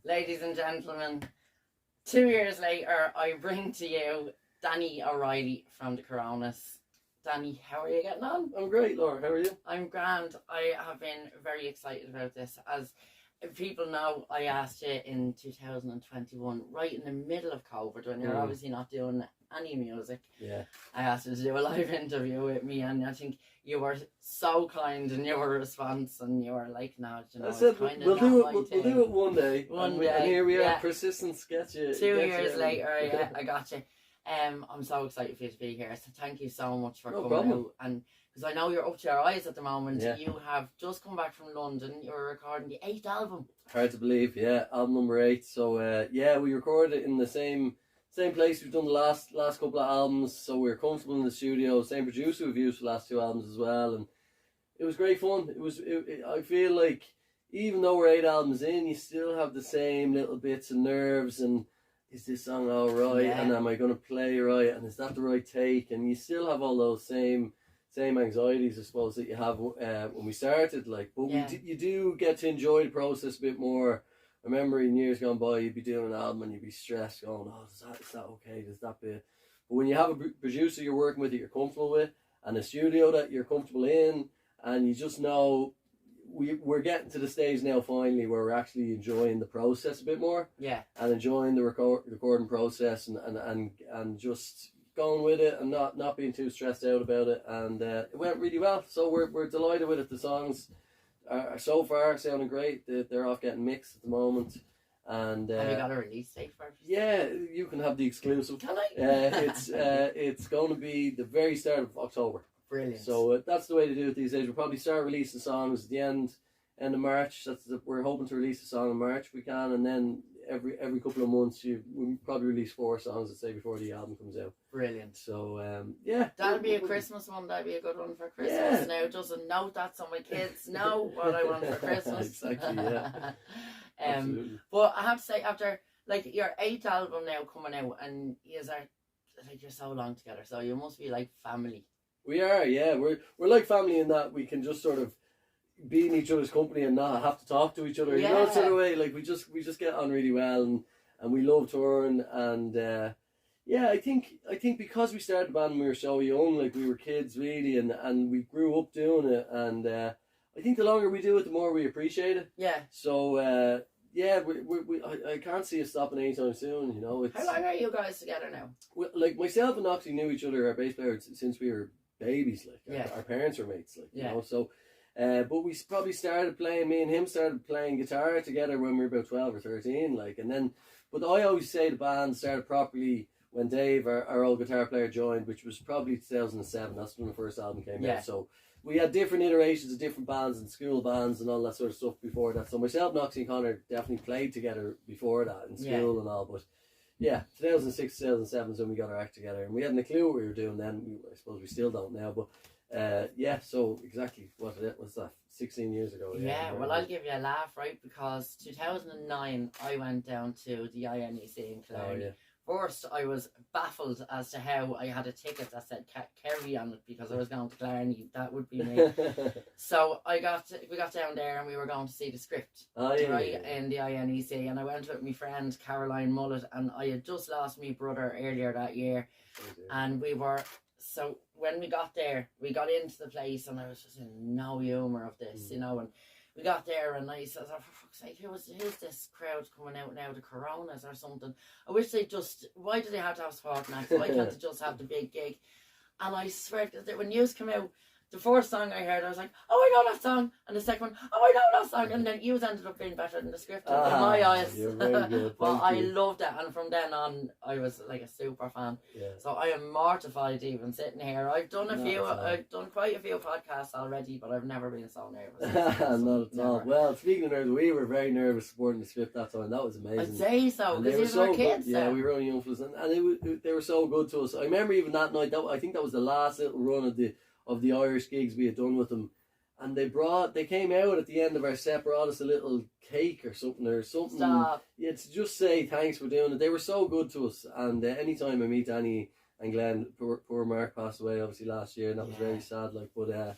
Ladies and gentlemen, 2 years later, I bring to you Danny O Reilly from the Coronas. Danny, how are you getting on? I'm great, Laura. How are you? I'm grand. I have been very excited about this. As people know, I asked you in 2021, right in the middle of COVID, when you're obviously not doing any music. Yeah. I asked you to do a live interview with me, and I think you were so kind in your response, and you were like, "No, you know, I said we'll do it one day. One day, and here we are, yeah. persistence gets you. 2 years later, yeah, I got you. I'm so excited for you to be here. So thank you so much for coming out, and because I know you're up to your eyes at the moment. Yeah. You have just come back from London. You're recording the 8th album. Hard to believe, yeah. Album number 8. So yeah, we recorded it in the same place we've done the last couple of albums. So we were comfortable in the studio. Same producer we've used for the last 2 albums as well, and it was great fun. I feel like even though we're 8 albums in, you still have the same little bits of nerves and. Is this song all right? Yeah. And am I going to play right? And is that the right take? And you still have all those same anxieties, I suppose, that you have when we started. Like, but you do get to enjoy the process a bit more. I remember in years gone by, you'd be doing an album and you'd be stressed, going, "Oh, is that okay? Does that bit?" But when you have a producer you're working with that you're comfortable with, and a studio that you're comfortable in, and you just know. We're getting to the stage now finally where we're actually enjoying the process a bit more, and enjoying the recording process and just going with it and not being too stressed out about it, and it went really well. So we're delighted with it. The songs are so far sounding great. They're off getting mixed at the moment. And have you got a release date for it? Yeah, you can have the exclusive. Can I? It's going to be the very start of October. Brilliant. So that's the way to do it these days. We'll probably start releasing songs at the end of March. We're hoping to release a song in March if we can, and then every couple of months we'll probably release 4 songs, let's say, before the album comes out. Brilliant. So yeah, that'll be a Christmas one. That'll be a good one for Christmas. Now, just a note that so my kids know what I want for Christmas. Exactly. Yeah. Absolutely. But I have to say, after like your 8th album now coming out, and you're so long together, so you must be like family. We are, yeah. We're like family in that we can just sort of be in each other's company and not have to talk to each other. You know, sort of way. Like we just get on really well, and we love touring, and yeah, I think because we started the band when we were so young, like we were kids really, and we grew up doing it, and I think the longer we do it, the more we appreciate it. Yeah. So yeah, I can't see us stopping anytime soon. You know, how long are you guys together now? Well, like myself and Noxie knew each other, our bass player, since we were babies. Like our parents were mates. Like you know, so. But we probably started playing. Me and him started playing guitar together when we were about 12 or 13. Like, and then, but I always say the band started properly when Dave, our old guitar player, joined, which was probably 2007. That's when the first album came out. So. We had different iterations of different bands and school bands and all that sort of stuff before that. So myself, Noxie and Connor definitely played together before that in school and all. But yeah, 2006, 2007 is when we got our act together. And we hadn't a clue what we were doing then. I suppose we still don't now. But yeah, so exactly what was that? 16 years ago. Yeah, well, I'll give you a laugh, right? Because 2009, I went down to the INEC in Killarney. Oh, yeah. First, I was baffled as to how I had a ticket that said Kerry on it because I was going to Killarney. That would be me. So we got down there and we were going to see the script in the INEC, and I went with my friend Caroline Mullet, and I had just lost my brother earlier that year, and so when we got there, we got into the place, and I was just in no humour of this, you know, and we got there and I said, oh, for fuck's sake, who's this crowd coming out now, the Coronas or something? I wish why do they have to have sport acts? Why can't they just have the big gig? And I swear that when news came out, the first song I heard, I was like, oh, I know that song. And the second one, oh, I know that song. And then you ended up being better than the script in my eyes. You're very good. Well, I loved it. And from then on, I was like a super fan. Yeah. So I am mortified even sitting here. I've done quite a few podcasts already, but I've never been so nervous. Not at all. Well, speaking of nerves, we were very nervous supporting the script that time. That was amazing. I'd say so, because we were kids. Yeah, we were only young fellas. And they were so good to us. I remember even that night, I think that was the last little run of the Irish gigs we had done with them, and they came out at the end of our set, brought us a little cake or something. Stop. Yeah, to just say thanks for doing it. They were so good to us, and anytime I meet Danny and Glenn, poor Mark passed away obviously last year, and that was very sad, like, but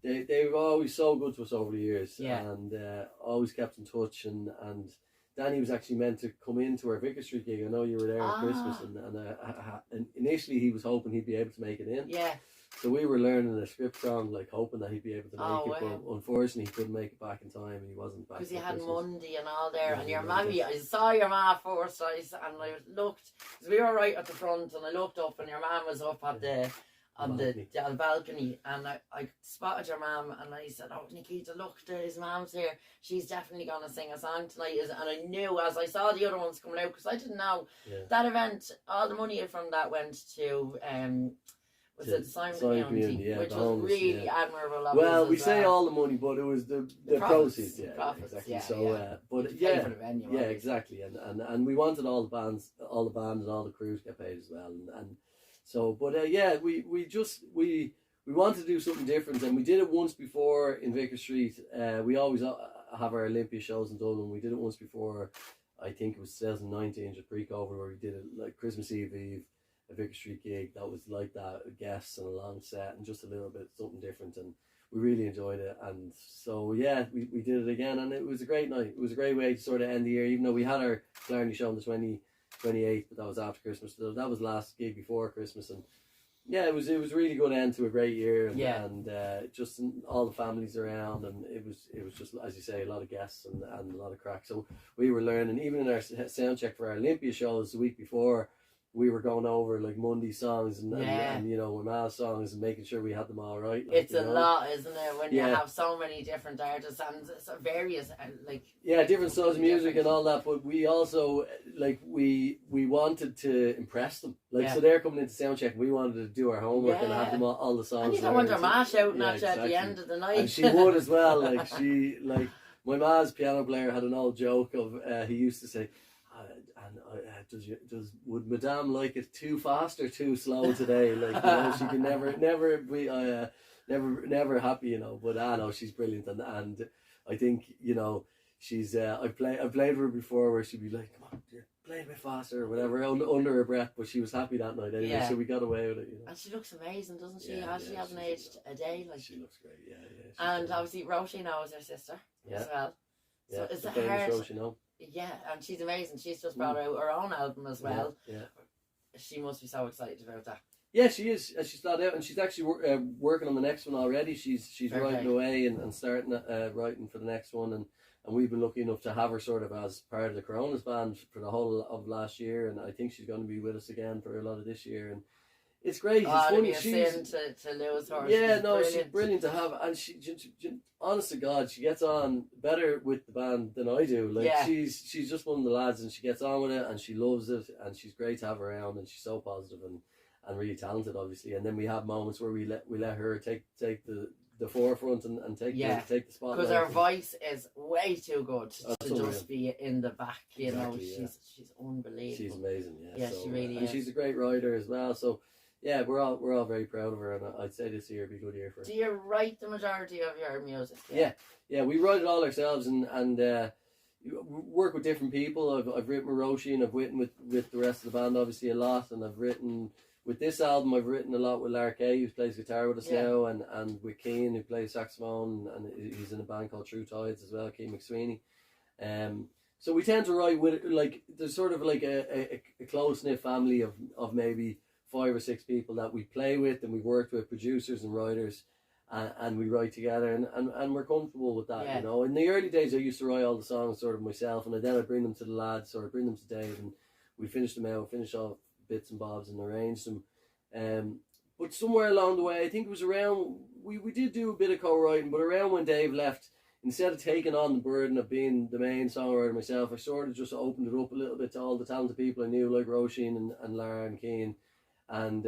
they were always so good to us over the years, and always kept in touch, and Danny was actually meant to come into our Vicar Street gig. I know you were there at Christmas, and initially he was hoping he'd be able to make it in. Yeah. So we were learning the script song, like hoping that he'd be able to make it, wow. but unfortunately he couldn't make it back in time, and he wasn't back. Because you had Monday and all there, Yeah, and your Monday. mammy, I saw your ma first, and I looked, because we were right at the front, and I looked up, and your mum was up at the balcony, and I spotted your mum, and I said, "Oh, Nikita, look, his mum's here. She's definitely going to sing a song tonight." And I knew as I saw the other ones coming out, because I didn't know that event, all the money from that went to was it the Simon Community, which was really admirable. Well, we say all the money, but it was the proceeds. Yeah, profits, exactly. yeah, so, but for the venue, yeah, exactly. And we wanted all the bands and all the crews to get paid as well. And so, but we wanted to do something different, and we did it once before in Vicar Street. We always have our Olympia shows in Dublin. We did it once before. I think it was 2019, just pre-COVID, where we did it like Christmas Eve. A Vicar Street gig that was like that, guests and a long set and just a little bit something different, and we really enjoyed it. And so we did it again, and it was a great night. It was a great way to sort of end the year, even though we had our Clarity show on the 28th, but that was after Christmas. So that was the last gig before Christmas, and it was a really good end to a great year, and just all the families around, and it was just, as you say, a lot of guests and a lot of crack. So we were learning, even in our sound check for our Olympia shows the week before, we were going over like Monday songs and you know, Mama's songs and making sure we had them all right. Like, it's a lot, isn't it? When you have so many different artists and various different styles of music and all that. But we also we wanted to impress them. So they're coming into soundcheck. We wanted to do our homework and have them all the songs. And you don't want their ma shouting at you at the end of the night. And she would as well. My ma's piano player had an old joke of he used to say, would Madame like it too fast or too slow today? She can never be never happy, you know. But I know she's brilliant, and I think, you know, she's I've played with her before where she'd be like, "Come on, dear, play a bit faster" or whatever under her breath, but she was happy that night anyway, so we got away with it, you know. And she looks amazing, doesn't she? She hasn't aged a day. She looks great, and obviously Roisin knows her sister as well. So is it hard? Roisin, yeah, and she's amazing. She's just brought out her own album as well. Yeah. She must be so excited about that. Yeah, she is. She's flat out, and she's actually working on the next one already. She's writing away and starting writing for the next one, and we've been lucky enough to have her sort of as part of the Coronas band for the whole of last year, and I think she's going to be with us again for a lot of this year, and it's great. It's funny. She's to lose her. She's brilliant to have, and she honest to God, she gets on better with the band than I do. She's just one of the lads, and she gets on with it, and she loves it, and she's great to have around, and she's so positive and really talented, obviously. And then we have moments where we let her take the forefront and take the spotlight. Because her voice is way too good to just be in the back. You know, she's unbelievable. She's amazing. She really is. And she's a great writer as well. So. Yeah, we're all very proud of her, and I'd say this year would be a good year for her. Do you write the majority of your music? Yeah, we write it all ourselves, and work with different people. I've written with Roisin, I've written with the rest of the band obviously a lot, and I've written with this album. I've written a lot with Lark A, who plays guitar with us now, and with Keane, who plays saxophone, and he's in a band called True Tides as well, Keane McSweeney. So we tend to write with there's sort of like a close knit family of maybe 5 or 6 people that we play with, and we've worked with producers and writers, and we write together, and we're comfortable with that, you know. In the early days I used to write all the songs sort of myself, and then I'd bring them to the lads, or I'd bring them to Dave, and we'd finish them out, finish off bits and bobs and arrange them. But somewhere along the way, I think it was around, we did do a bit of co-writing, but around when Dave left, instead of taking on the burden of being the main songwriter myself, I sort of just opened it up a little bit to all the talented people I knew, like Roisin and Lara and Keane. And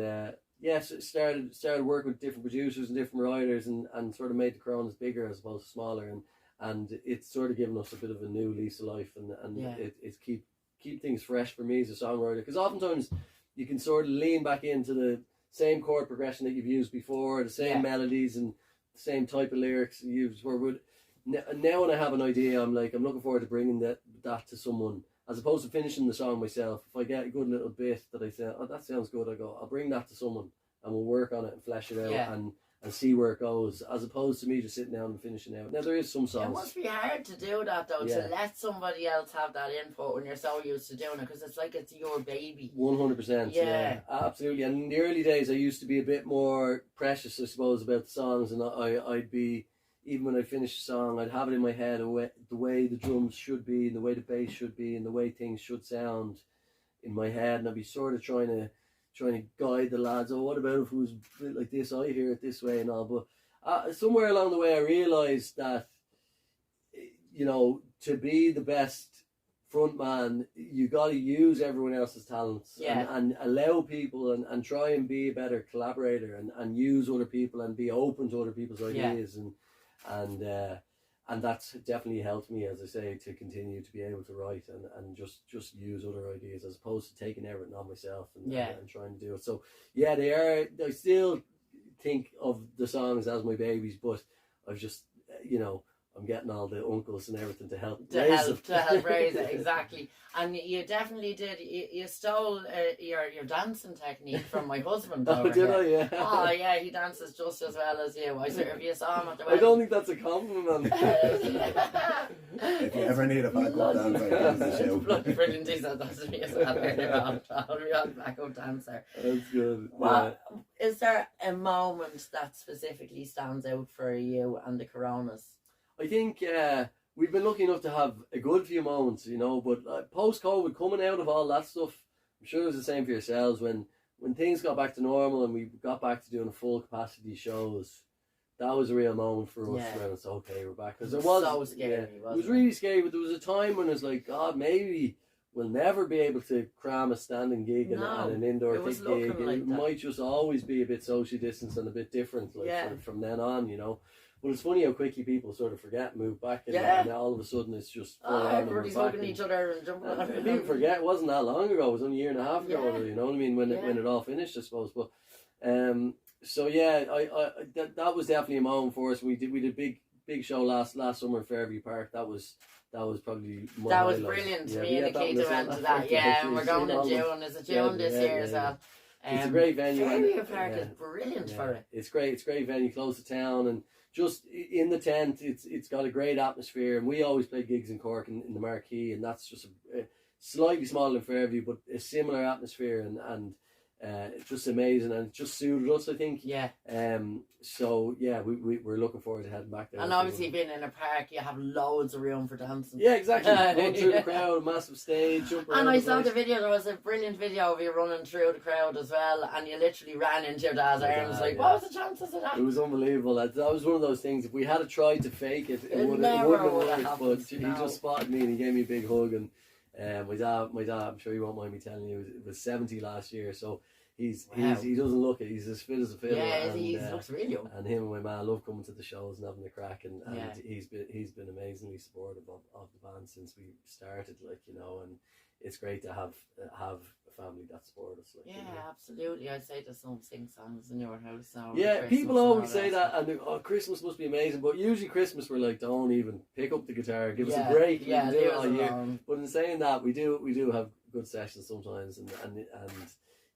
started working with different producers and different writers, and sort of made the Coronas bigger as opposed to smaller, and it's sort of given us a bit of a new lease of life, and it's keep things fresh for me as a songwriter, because oftentimes you can sort of lean back into the same chord progression that you've used before, the same melodies and the same type of lyrics you used before. Now when I have an idea, I'm looking forward to bringing that to someone, as opposed to finishing the song myself. If I get a good little bit that I say, oh, that sounds good, I'll bring that to someone, and we'll work on it and flesh it out, and see where it goes, as opposed to me just sitting down and finishing out. Now there is some songs. It must be hard to do that though, to let somebody else have that input when you're so used to doing it, because it's like it's your baby. 100%. Yeah, absolutely. And in the early days, I used to be a bit more precious, I suppose, about the songs, and I'd be, even when I finished a song, I'd have it in my head the way the drums should be, and the way the bass should be, and the way things should sound in my head, and I'd be sort of trying to guide the lads. Oh, what about if it was a bit like this? I hear it this way and all. But somewhere along the way, I realised that, you know, to be the best front man, you got to use everyone else's talents and allow people and try and be a better collaborator and use other people and be open to other people's ideas and that's definitely helped me, as I say, to continue to be able to write and just use other ideas, as opposed to taking everything on myself and trying to do it. So yeah, I still think of the songs as my babies, but I've just, you know, I'm getting all the uncles and everything to help raise it, exactly. And you definitely did. You stole your dancing technique from my husband. Oh, did I? Yeah. Oh, yeah. He dances just as well as you. I sort of, you saw him at the wedding. I don't think that's a compliment. If you ever need a backup dancer, here's the show. Bloody brilliant. He said that to me as well. I'll be on backup dancer. That's good. Well, is there a moment that specifically stands out for you and the Coronas? I think we've been lucky enough to have a good few moments, you know, but post-COVID, coming out of all that stuff, I'm sure it was the same for yourselves, when things got back to normal and we got back to doing full capacity shows. That was a real moment for us when it's okay, we're back. Because it was so scary, it was really scary, but there was a time when it was like, God, maybe we'll never be able to cram a standing gig and an indoor gig. Like it might just always be a bit socially distanced and a bit different from then on, you know. But it's funny how quickly people sort of forget, move back, and all of a sudden it's just everybody's hugging each other and jumping on everything. People forget it wasn't that long ago. It was only a year and a half ago, you know what I mean, when it all finished, I suppose. But so yeah, that was definitely a moment for us. We did big show last summer in Fairview Park. That was probably my that was highlight. brilliant. Me and Nikita went to that. Yeah, and we're going to June. There's a June this year as well. It's a great venue. Fairview Park is brilliant for it. It's great. It's a great venue, close to town, and just in the tent, it's got a great atmosphere. And we always play gigs in Cork in the Marquee, and that's just a slightly smaller than Fairview, but a similar atmosphere and it's just amazing, and it just suited us, I think. Yeah. So yeah, we're looking forward to heading back there. And obviously, being in a park, you have loads of room for dancing. Yeah, exactly. Run through the crowd, massive stage, jump around. And I saw the video. There was a brilliant video of you running through the crowd as well, and you literally ran into your dad's arms. Like, what was the chances of that? It was unbelievable. That was one of those things. If we had tried to fake it, it wouldn't have worked. But he just spotted me and he gave me a big hug. And my dad, I'm sure you won't mind me telling you, it was 70 last year. So he doesn't look it. He's as fit as a fiddle. Yeah, he looks really young. And him and my man love coming to the shows and having a crack. And he's been amazingly supportive of the band since we started. Like, you know, and it's great to have a family that support us. Like, yeah, you know. Absolutely. I'd say there's some sing songs in your house now. Yeah, people always say that, and Christmas must be amazing. But usually Christmas we're like, don't even pick up the guitar, give us a break. Yeah, do it all year. But in saying that, we do have good sessions sometimes, and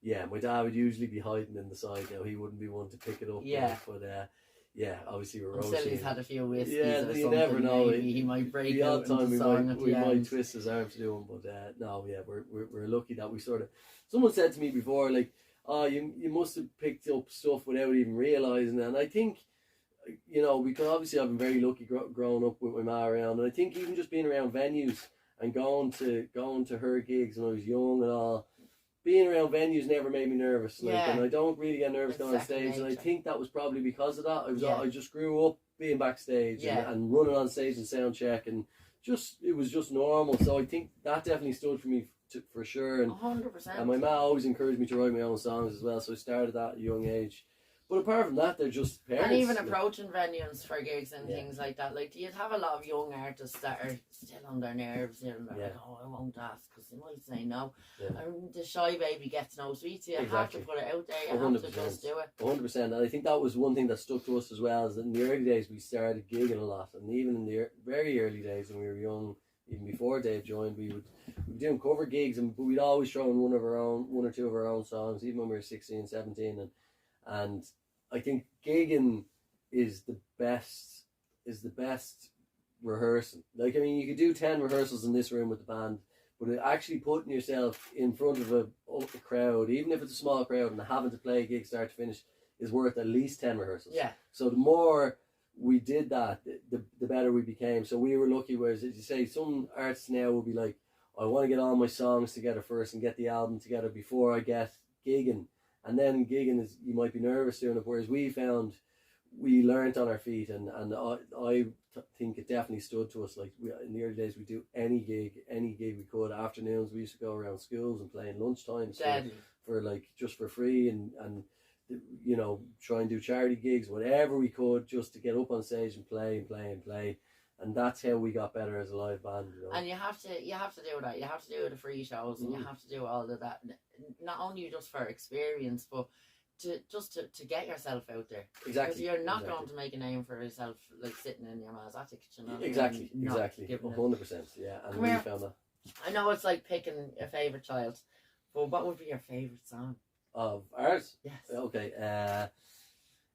yeah, my dad would usually be hiding in the side. Now he wouldn't be one to pick it up. Yeah, but yeah, obviously we're until he's had a few whiskeys. Yeah, or you never know. Maybe he might break the out odd time into song we might twist his arm to do him. But no, yeah, we're lucky that we sort of. Someone said to me before, like, oh, you must have picked up stuff without even realising it. And I think, you know, because obviously I've been very lucky growing up with my ma around, and I think even just being around venues and going to her gigs when I was young and all. Being around venues never made me nervous, and I don't really get nervous going on stage, and I think that was probably because of that. I just grew up being backstage and running on stage and sound check, and it was just normal. So I think that definitely stood for me for sure. And 100%. And my mum always encouraged me to write my own songs as well, so I started that at a young age. But apart from that, they're just parents. And even approaching venues for gigs and things like that. Like, you'd have a lot of young artists that are still on their nerves. You know, like, oh, I won't ask because they might say no. Yeah. And the shy baby gets no sweets. You have to put it out there. You 100%. have to just do it. 100%. And I think that was one thing that stuck to us as well, is that in the early days we started gigging a lot. And even in the very early days when we were young, even before Dave joined, we would do cover gigs, but we'd always throw in one or two of our own songs, even when we were 16, 17. And I think gigging is the best rehearsing. Like, I mean, you could do 10 rehearsals in this room with the band, but actually putting yourself in front of a crowd, even if it's a small crowd, and having to play a gig start to finish is worth at least 10 rehearsals. Yeah. So the more we did that, the better we became. So we were lucky, whereas, as you say, some artists now will be like, I want to get all my songs together first and get the album together before I get gigging. And then gigging is, you might be nervous doing it, whereas we found we learnt on our feet, and I think it definitely stood to us. Like, in the early days, we'd do any gig we could. Afternoons, we used to go around schools and play in lunchtimes for like, just for free, and you know, try and do charity gigs, whatever we could, just to get up on stage and play. And that's how we got better as a live band, you know. And you have to do that. You have to do the free shows, and you have to do all of that. Not only just for experience, but to get yourself out there. Exactly. Because you're not going to make a name for yourself like sitting in your ma's attic, you know. Exactly. 100%. Yeah, and we found that. I know it's like picking a favourite child, but what would be your favourite song? Of ours? Yes. Okay.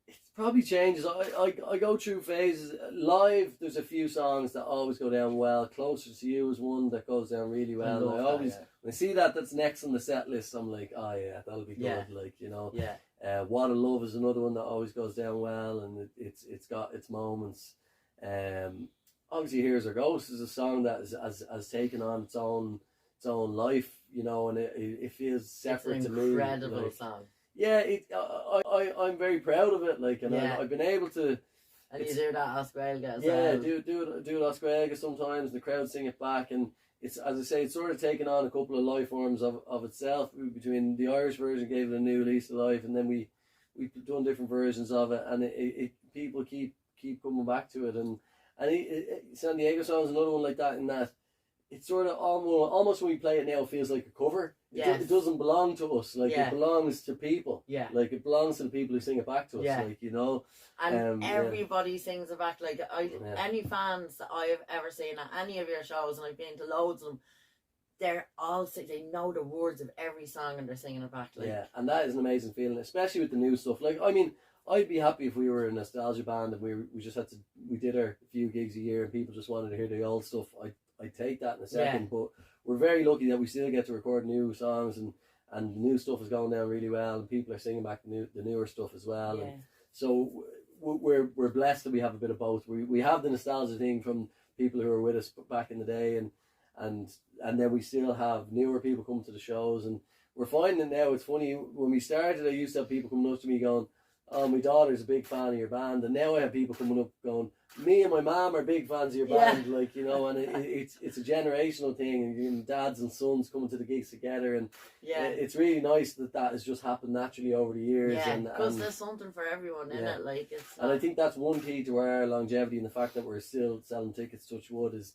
It probably changes. I go through phases. Live, there's a few songs that always go down well. Closer to You is one that goes down really well. And I always, when I see that's next on the set list, I'm like, oh yeah, that'll be good. Yeah. Like, you know. Yeah. What a Love is another one that always goes down well, and it's got its moments. Obviously, Here's Our Ghost is a song that has taken on its own life, you know, and it feels separate to me. It's an incredible song. Yeah, I'm very proud of it, like, and I've been able to. And you do that Osquelga as well. Yeah, do it Osquelga sometimes, and the crowd sing it back, and it's, as I say, it's sort of taken on a couple of life forms of itself. Between the Irish version, gave it a new lease of life, and then we've done different versions of it, and it people keep coming back to it, and San Diego song is another one like that, in that it's sort of almost when we play it now, it feels like a cover. It doesn't belong to us. Like, it belongs to people. Yeah. Like, it belongs to the people who sing it back to us. Yeah. Like, you know. And everybody sings it back. Like, any fans that I have ever seen at any of your shows, and I've been to loads of them, they're all they know the words of every song and they're singing it back. Like. Yeah, and that is an amazing feeling, especially with the new stuff. Like, I mean, I'd be happy if we were a nostalgia band and we just we did our few gigs a year and people just wanted to hear the old stuff. I'd take that in a second, but we're very lucky that we still get to record new songs, and the new stuff is going down really well, and people are singing back the newer stuff as well. Yeah. And so we're blessed that we have a bit of both. We have the nostalgia thing from people who were with us back in the day, and then we still have newer people coming to the shows, and we're finding now, it's funny, when we started, I used to have people coming up to me going, oh, my daughter's a big fan of your band, and now I have people coming up going, me and my mom are big fans of your band, like, you know, and it's a generational thing, and dads and sons coming to the gigs together, and it's really nice that has just happened naturally over the years. Yeah, because there's something for everyone in it, like, it's. And I think that's one key to our longevity, and the fact that we're still selling tickets, touch wood, is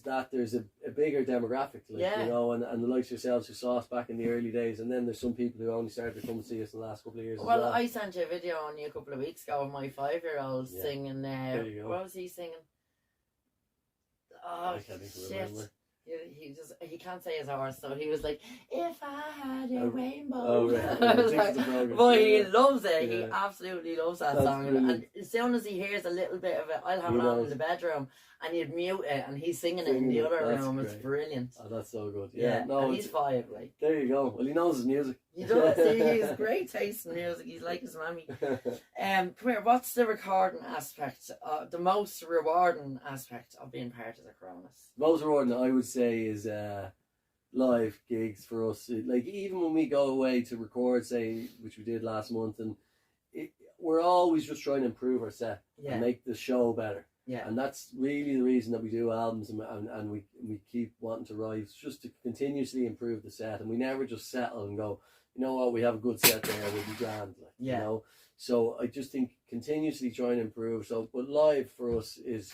that there's a bigger demographic, like, you know, and the likes of yourselves who saw us back in the early days, and then there's some people who only started to come and see us in the last couple of years. Well, I sent you a video on you a couple of weeks ago of my 5-year-old singing. There you go. What was he singing? Oh, I can't remember. He can't say his horse, so he was like, if I had a rainbow. Oh, right. But he loves it. He absolutely loves that song. And as soon as he hears a little bit of it, I'll have it on in the bedroom, and he'd mute it, and he's singing it in the other room. It's brilliant. Oh, that's so good. No, and he's 5, like. There you go. Well, he knows his music. He does. He has great taste in music. He's like his mammy. Come here. What's the recording aspect? The most rewarding aspect of being part of the Coronas? Most rewarding, I would say, is live gigs for us. Like, even when we go away to record, say, which we did last month, and we're always just trying to improve our set and make the show better. Yeah, and that's really the reason that we do albums, and we keep wanting to write, just to continuously improve the set, and we never just settle and go, you know what, we have a good set there, we'll be grand, like, you know. So I just think continuously trying to improve. So, but live for us is,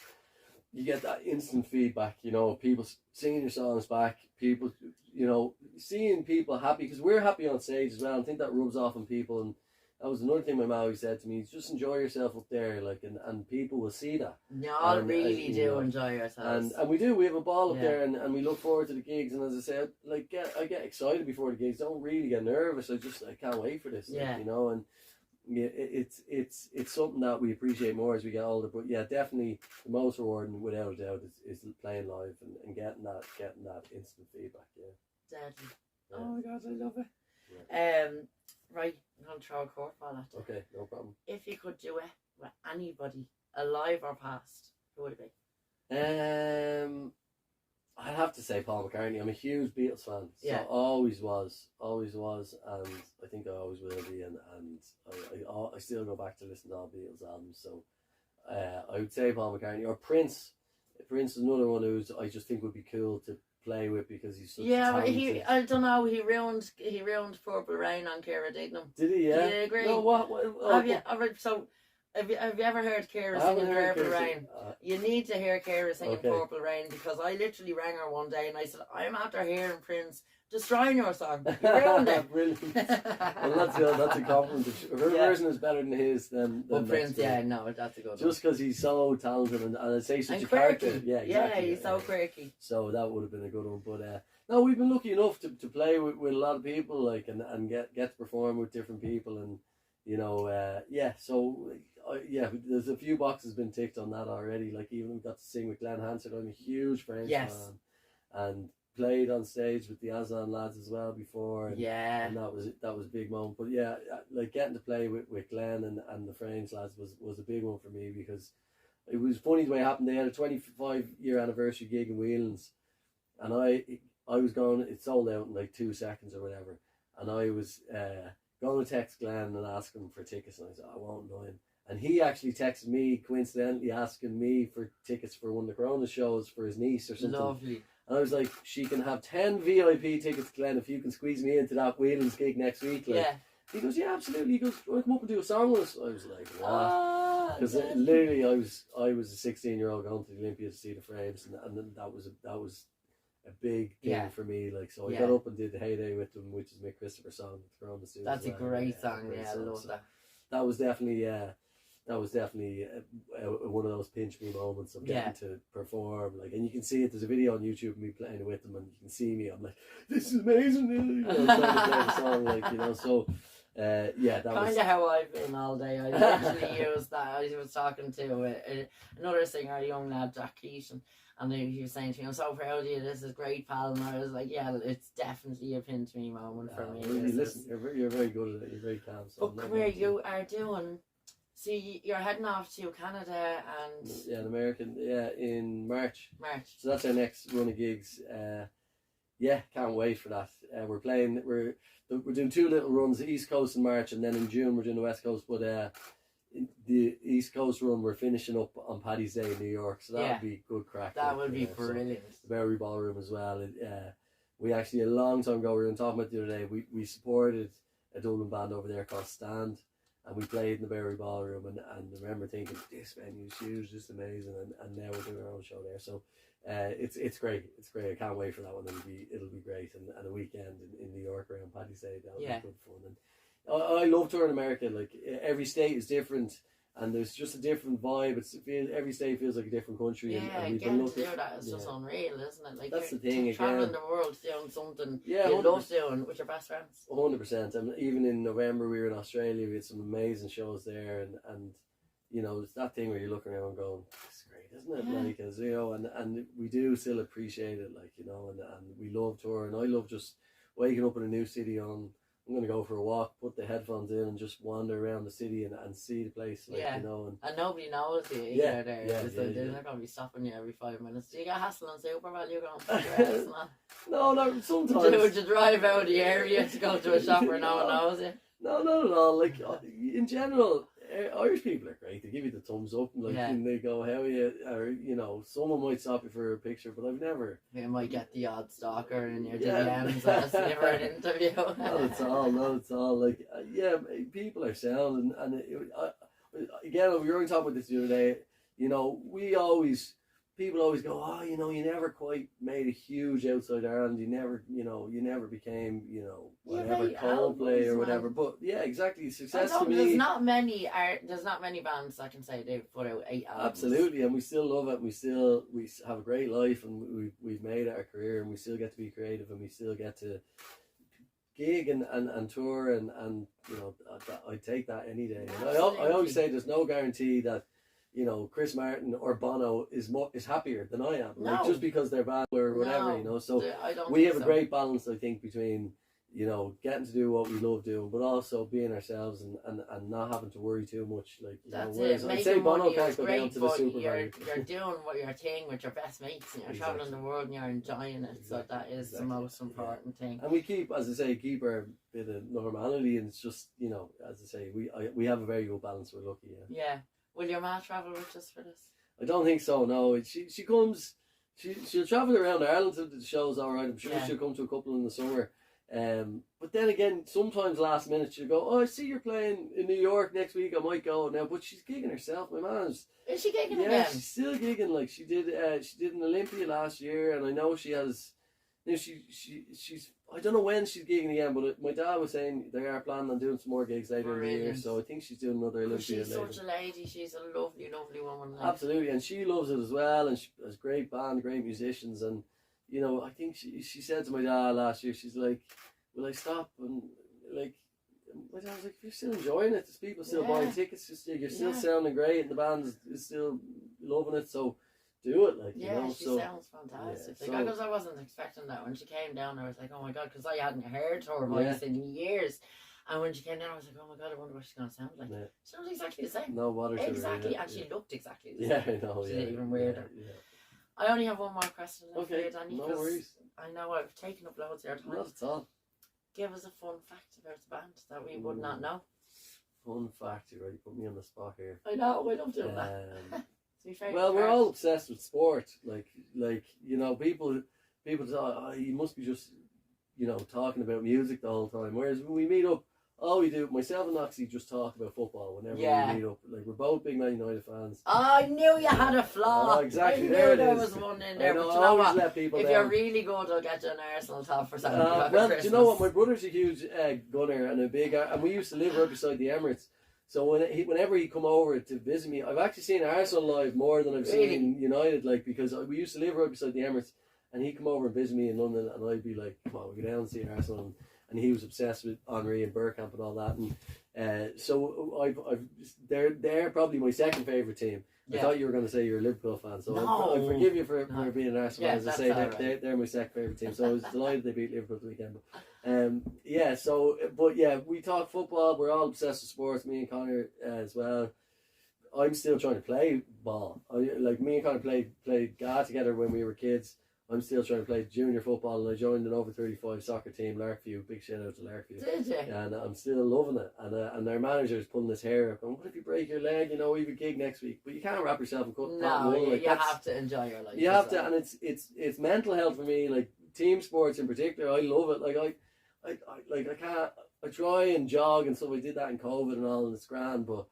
you get that instant feedback, you know, people singing your songs back, people, you know, seeing people happy, because we're happy on stage as well. I think that rubs off on people, and that was another thing my mom always said to me, just enjoy yourself up there, like, and people will see that. Y'all really do enjoy yourselves. And we do, we have a ball up there, and we look forward to the gigs, and as I said, like, I get excited before the gigs, don't really get nervous, I can't wait for this, like, you know, and yeah, it's something that we appreciate more as we get older. But yeah, definitely the most rewarding, without a doubt, is playing live and getting that instant feedback. Yeah. Deadly. Yeah. Oh my god, I love it. Yeah. Right, I'm gonna throw a curveball at you. Okay, no problem. If you could do it with anybody, alive or past, who would it be? I'd have to say Paul McCartney. I'm a huge Beatles fan. So Yeah. always was, and I think I always will be. And I still go back to listen to all Beatles albums. So I would say Paul McCartney or Prince. Prince is another one who's I just think would be cool to play with because he's such Yeah, but talented. I don't know. He ruined Purple Rain on Kira Dignam. Did he? Yeah. Do you agree? No, what Have you ever heard Kira I haven't singing heard Purple Kira Rain? sing- You need to hear Kira singing Okay. Purple Rain because I literally rang her one day and I said, I'm after hearing Prince destroying your song. You ruined it. Brilliant. Well, that's a compliment. If her Yeah. version is better than his, then But that's Prince, great. yeah, no, that's a good one. Just because he's so talented and I'd say such And a quirky. character. Yeah, exactly. he's so quirky. So that would have been a good one. But no, we've been lucky enough to play with a lot of people, like, and get to perform with different people, and you know, yeah. So yeah, there's a few boxes been ticked on that already. Like even we got to sing with Glenn Hansard. I'm a huge French Yes. fan, and played on stage with the Aslan lads as well before. And, Yeah. and that was a big moment. But yeah, like getting to play with Glenn and the French lads was a big one for me because it was funny the way it happened. They had a 25-year anniversary gig in Whelan's, and I was going. It sold out in like 2 seconds or whatever, and I was going to text Glenn and ask him for tickets, and I said I won't know him. And he actually texted me coincidentally asking me for tickets for one of the Corona shows for his niece or something. Lovely. And I was like, she can have 10 VIP tickets, Glenn, if you can squeeze me into that Whelan's gig next week. Like, Yeah. He goes, yeah, absolutely. He goes, I'll come up and do a song with us. I was like, what? Ah, Because deadly. literally, I was a 16-year-old going to the Olympia to see the Frames, and then that was a big thing Yeah. for me. Like, so I Yeah. got up and did the Heyday with them, which is Mick Christopher's song. Corona Studios That's a as well. great Yeah, song. great Yeah, I song. love So that. that was definitely one of those pinch me moments of getting to perform. Like, and you can see it. There's a video on YouTube of me playing it with them, and you can see me. I'm like, this is amazing. You know, trying to play the song, like, you know. So, yeah, that Kind was of how I've been all day. I literally used that. I was talking to another singer, a young lad, Jack Keaton, and he was saying to me, I'm so proud of you, this is great, pal. And I was like, yeah, it's definitely a pin to me moment for me. Really, This listen, is- you're very good at it. You're very calm. So But come here, you are doing, so you're heading off to Canada and Yeah, an American. Yeah, in March. March. So that's our next run of gigs. Yeah, can't wait for that. We're doing 2 little runs, the East Coast in March, and then in June we're doing the West Coast. But the East Coast run we're finishing up on Paddy's Day in New York, so that Yeah. would be good crack. That like, would be so brilliant. the Bowery Ballroom as well. We actually a long time ago we were talking about the other day. We supported a Dublin band over there called Stand, and we played in the Bowery Ballroom, and I remember thinking this venue's huge, this is amazing, and now we're doing our own show there. So it's great. It's great. I can't wait for that one. It'll be great, and a weekend in New York around Paddy's Day. That'll Yeah. be good fun. And I love touring America. Like every state is different, and there's just a different vibe. Every state feels like a different country. Yeah, and we've getting been to do looking. that is just unreal, isn't it? Like That's you're the thing, traveling again. the world doing something Yeah, you 100%. love doing with your best friends. 100%. And even in November, we were in Australia. We had some amazing shows there, and you know, it's that thing where you're looking around going, "This is great, isn't it?" Yeah. Like, as you know, and we do still appreciate it, like, you know, and we love touring. I love just waking up in a new city I'm going to go for a walk, put the headphones in, and just wander around the city and see the place, like, Yeah. you know. And nobody knows you either Yeah, there. yeah, So yeah, they're yeah. not going to be stopping you every 5 minutes. Do you get hassle on Super Value going for dress and that? No, sometimes. Would you drive out of the area to go to a shop where no one knows you? No, not at all. Like, in general, Irish people are great. They give you the thumbs up, and like, Yeah. and they go, "How are you?" Or, you know, someone might stop you for a picture, but I've never. You might get the odd stalker in your Yeah. DMs asking you for an interview. Not at all. Like, yeah, people are sound, and again, we were only talking about this the other day. You know, people always go, "Oh, you know, you never quite made a huge outside Ireland. You never became, whatever, right, Coldplay albums, or whatever." man. But yeah, exactly. I Success know, to me. there's not many bands that can say they've put out 8 albums. Absolutely, and we still love it. We have a great life, and we've made it our career, and we still get to be creative, and we still get to gig and tour and you know, I'd take that any day. And I Absolutely. always say there's no guarantee that, you know, Chris Martin or Bono is happier than I am. Like, No. just because they're bad or whatever, No. you know. So I don't we think have a so. great balance, I think, between, you know, getting to do what we love doing, but also being ourselves and not having to worry too much. Like, you That's know, it. whereas I'd Making say Bono money can't is go down great, to the but Super you're Bowl. doing what your thing with your best mates, and you're Exactly. traveling the world and you're enjoying it. So that is Exactly. the most important thing. And we keep, as I say, keep our bit of normality, and it's just, you know, as I say, we have a very good balance. We're lucky, yeah. Yeah. Will your ma travel with us for this? I don't think so. No, she comes. She'll travel around Ireland to the shows. All right, I'm sure Yeah. she'll come to a couple in the summer. But then again, sometimes last minute she'll go, "Oh, I see you're playing in New York next week. I might go now." But she's gigging herself. My man's Is she gigging yeah, again? she's still gigging. Like she did an Olympia last year, and I know she has. You know, she's I don't know when she's gigging again, but my dad was saying they are planning on doing some more gigs later in the year. Brilliant. So I think she's doing another Olympia She's later. such a lady. She's a lovely, lovely woman. Like. Absolutely, and she loves it as well, and she has great band, great musicians, and you know, I think she said to my dad last year, she's like, "Will I stop?" And like, my dad was like, "You're still enjoying it. There's people still buying tickets. Just you're still sounding great, and the band is still loving it. So do it, like Yeah, you know." she So sounds fantastic. yeah, Because I wasn't expecting that when she came down. I was like, oh my god, because I hadn't heard her voice in years. And when she came down, I was like, oh my god, I wonder what she's gonna sound like. Yeah. She sounds exactly the same. no bother to her, Exactly, yeah, and she looked exactly the yeah, same. I know, She's yeah, even weirder. Yeah. I only have one more question left for Okay, you, Danny. no 'cause worries. I know I've taken up loads of your time. Not at all. Give us a fun fact about the band that we would not know. Fun fact, you right? Put me on the spot here. I know, I love doing that. It's my favourite Well, we're part. all obsessed with sport. Like you know, people say, oh, you must be just, you know, talking about music the whole time. Whereas when we meet up, all we do, myself and Noxie, just talk about football whenever we meet up. Like, we're both big Man United fans. Oh, I knew you had a flaw. Oh, exactly, I knew there it there is. was one in there. I know, But I you know always what? let people If down. you're really good, I'll get you an Arsenal top for something. Well, do you know what? My brother's a huge gunner and a big, and we used to live right beside the Emirates. So whenever he come over to visit me, I've actually seen Arsenal live more than I've seen United. Like, because we used to live right beside the Emirates, and he'd come over and visit me in London, and I'd be like, "Come on, we go down and see Arsenal." And he was obsessed with Henry and Bergkamp and all that, and so they're probably my second favourite team. I thought you were going to say you're a Liverpool fan, so No. I forgive you for being an Arsenal fan. As I that's say, all right. they're my second favourite team, so I was delighted they beat Liverpool the weekend. But we talk football. We're all obsessed with sports. Me and Connor as well. I'm still trying to play ball. Me and Connor played GA together when we were kids. I'm still trying to play junior football, and I joined an over 35 soccer team, Larkview. Big shout out to Larkview. Did you? And I'm still loving it. And our manager's pulling his hair up. Going, what if you break your leg? You know, we have a gig next week. But you can't wrap yourself in cotton No, wool. you have to enjoy your life. You have to, and it's mental health for me. Like team sports in particular, I love it. Like I can't. I try and jog and stuff. I did that in COVID and all, and it's grand. But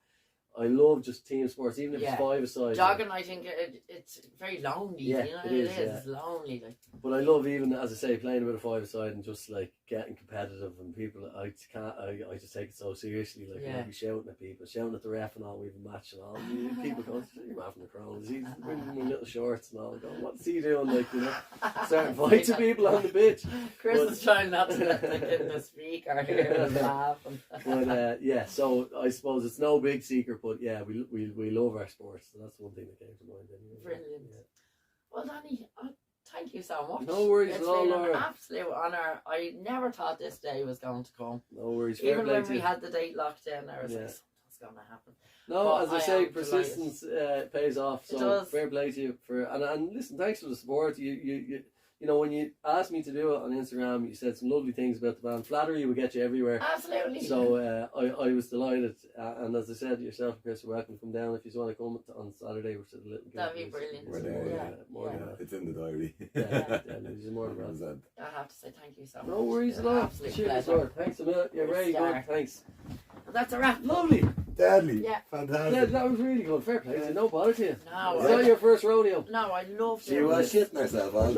I love just team sports, even if it's five-a-side. Jogging, I think it's very lonely. Yeah, you know, it is. It's lonely. Like. But I love, even as I say, playing a bit of five-a-side and just like getting competitive, and people. I just take it so seriously. Like I'll be shouting at people, shouting at the ref and all. We have a match and all. And people go, "You're having the crown." He's wearing my little shorts and all. Going, what's he doing? Like, you know, starting fights with people on the pitch. Chris is trying not to let the speaker hear us laughing. But so I suppose it's no big secret, but yeah, we love our sports. So that's one thing that came to mind. Anyway. Brilliant. Well, Danny, thank you so much. No worries It's at all, been an Laura. absolute honour. I never thought this day was going to come. No worries. Fair Even play when to we you. had the date locked in, I was like, something's going to happen. No, But as I I say, am persistence pays off. It So does. fair play to you and listen. Thanks for the support. You know, when you asked me to do it on Instagram, you said some lovely things about the band. Flattery will get you everywhere. Absolutely. So I was delighted, and as I said, yourself and Chris are welcome to come down if you want to come on Saturday, which is a little. That'd be brilliant. We're there, more than that. It's in the diary. You're more than welcome. 100%. I have to say thank you so much. No worries It's at an all. absolute Cheers, pleasure. Lord. Thanks a million. You're You're a very star. good. Thanks. And that's a wrap. Lovely. Deadly. Yeah. Fantastic. Yeah, that was really good. Fair play. No bother to you. No, Is that your first rodeo? no, I love She was doing this. shitting herself all day.